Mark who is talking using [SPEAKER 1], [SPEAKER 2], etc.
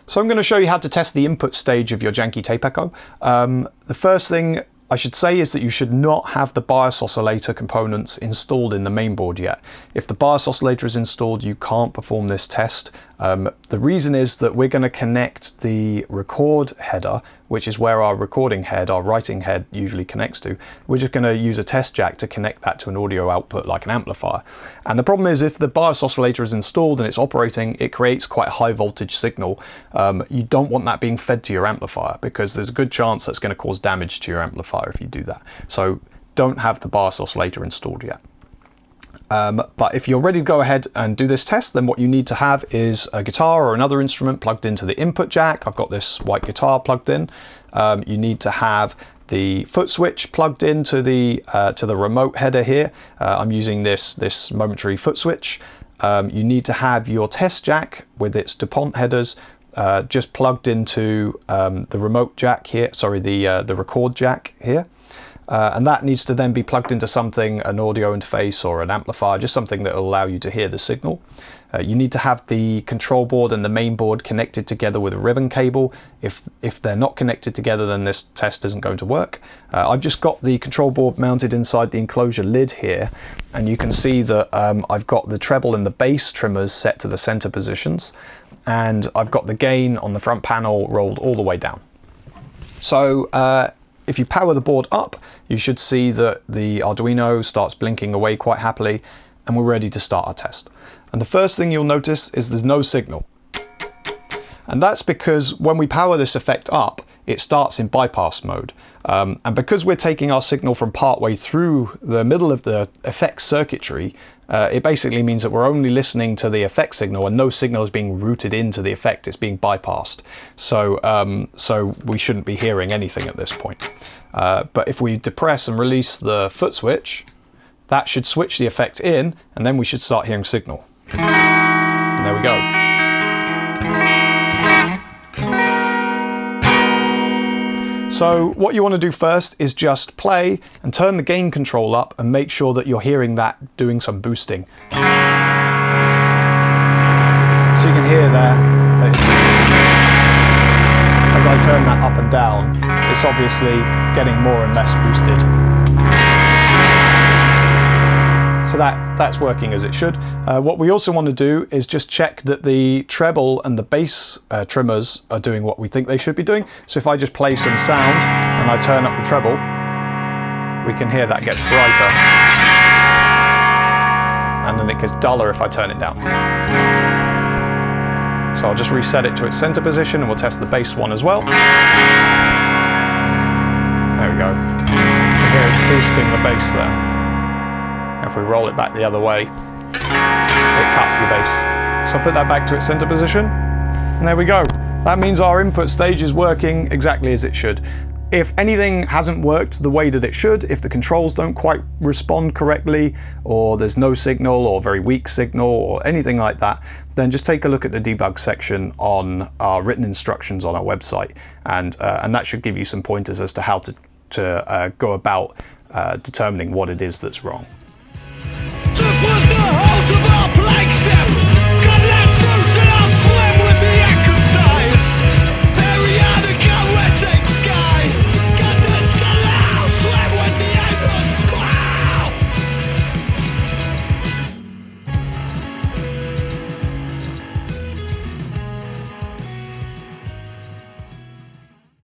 [SPEAKER 1] So I'm going to show you how to test the input stage of your Janky Tape Echo. The first thing I should say is that you should not have the bias oscillator components installed in the mainboard yet. If the bias oscillator is installed, you can't perform this test. The reason is that we're going to connect the record header, which is where our recording head, our writing head usually connects to. We're just going to use a test jack to connect that to an audio output like an amplifier. And the problem is if the bias oscillator is installed and it's operating, it creates quite a high voltage signal. You don't want that being fed to your amplifier because there's a good chance that's going to cause damage to your amplifier if you do that. So don't have the bias oscillator installed yet. But if you're ready to go ahead and do this test, then what you need to have is a guitar or another instrument plugged into the input jack. I've got this white guitar plugged in. You need to have the foot switch plugged into the remote header here. I'm using this momentary foot switch. You need to have your test jack with its DuPont headers just plugged into the remote jack here. Sorry, the record jack here. And that needs to then be plugged into something, an audio interface or an amplifier, just something that will allow you to hear the signal. You need to have the control board and the main board connected together with a ribbon cable. If they're not connected together, then this test isn't going to work. I've just got the control board mounted inside the enclosure lid here, and you can see that I've got the treble and the bass trimmers set to the center positions, and I've got the gain on the front panel rolled all the way down. So if you power the board up, you should see that the Arduino starts blinking away quite happily, and we're ready to start our test. And the first thing you'll notice is there's no signal. And that's because when we power this effect up, it starts in bypass mode. And because we're taking our signal from partway through the middle of the effect circuitry, it basically means that we're only listening to the effect signal and no signal is being routed into the effect, it's being bypassed. So we shouldn't be hearing anything at this point. But if we depress and release the foot switch, that should switch the effect in, and then we should start hearing signal. And there we go. So what you want to do first is just play and turn the gain control up and make sure that you're hearing that doing some boosting. So you can hear there, as I turn that up and down, it's obviously getting more and less boosted. So that's working as it should. What we also want to do is just check that the treble and the bass trimmers are doing what we think they should be doing. So if I just play some sound and I turn up the treble, we can hear that gets brighter. And then it gets duller if I turn it down. So I'll just reset it to its center position and we'll test the bass one as well. There we go. You can hear it's boosting the bass there. If we roll it back the other way, it cuts the bass. So I'll put that back to its center position, and there we go. That means our input stage is working exactly as it should. If anything hasn't worked the way that it should, if the controls don't quite respond correctly, or there's no signal or very weak signal or anything like that, then just take a look at the debug section on our written instructions on our website, and that should give you some pointers as to how to go about determining what it is that's wrong.
[SPEAKER 2] To put the house above